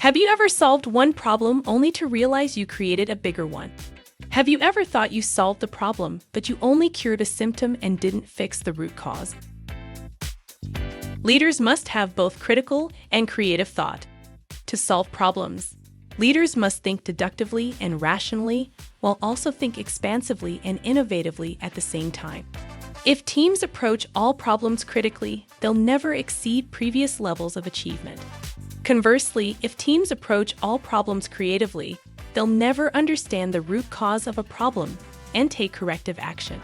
Have you ever solved one problem only to realize you created a bigger one? Have you ever thought you solved the problem, but you only cured a symptom and didn't fix the root cause? Leaders must have both critical and creative thought. To solve problems, leaders must think deductively and rationally, while also think expansively and innovatively at the same time. If teams approach all problems critically, they'll never exceed previous levels of achievement. Conversely, if teams approach all problems creatively, they'll never understand the root cause of a problem and take corrective action.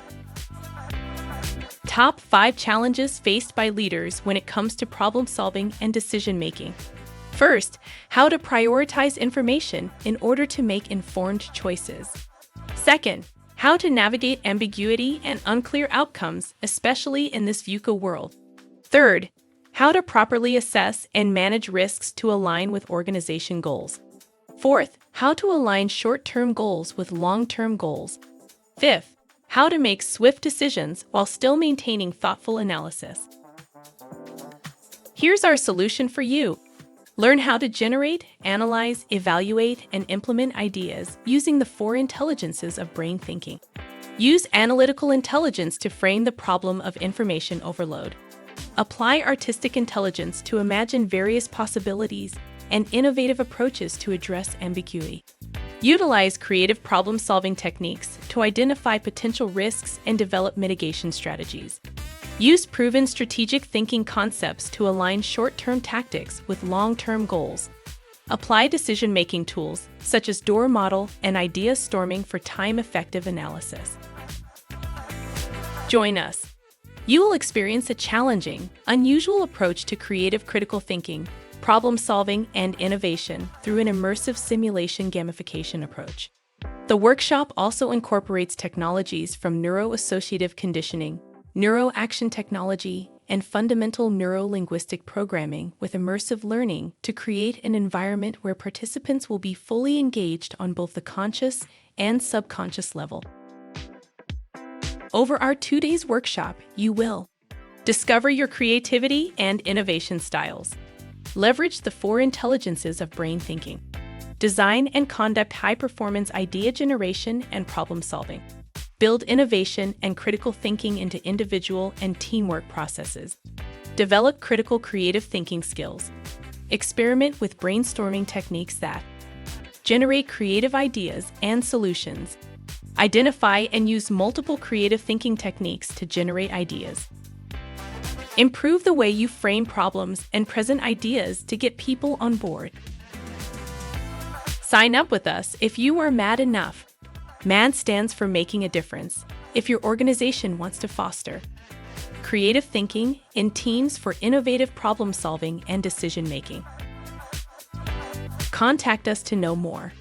Top 5 challenges faced by leaders when it comes to problem solving and decision making. First, how to prioritize information in order to make informed choices. Second, how to navigate ambiguity and unclear outcomes, especially in this VUCA world. Third, how to properly assess and manage risks to align with organization goals. Fourth, how to align short-term goals with long-term goals. Fifth, how to make swift decisions while still maintaining thoughtful analysis. Here's our solution for you. Learn how to generate, analyze, evaluate, and implement ideas using the 4 intelligences of brain thinking. Use analytical intelligence to frame the problem of information overload. Apply artistic intelligence to imagine various possibilities and innovative approaches to address ambiguity. Utilize creative problem-solving techniques to identify potential risks and develop mitigation strategies. Use proven strategic thinking concepts to align short-term tactics with long-term goals. Apply decision-making tools such as door model and idea storming for time-effective analysis. Join us. You will experience a challenging, unusual approach to creative critical thinking, problem-solving, and innovation through an immersive simulation gamification approach. The workshop also incorporates technologies from Neuro Associative Conditioning, Neuro Action Technology, and fundamental Neuro Linguistic Programming with Immersive Learning to create an environment where participants will be fully engaged on both the conscious and subconscious level. Over our 2 days workshop, you will discover your creativity and innovation styles, leverage the 4 intelligences of brain thinking, design and conduct high-performance idea generation and problem-solving, build innovation and critical thinking into individual and teamwork processes, develop critical creative thinking skills, experiment with brainstorming techniques that generate creative ideas and solutions, identify and use multiple creative thinking techniques to generate ideas, improve the way you frame problems and present ideas to get people on board. Sign up with us if you are mad enough. MAD stands for making a difference. If your organization wants to foster creative thinking in teams for innovative problem solving and decision making. Contact us to know more.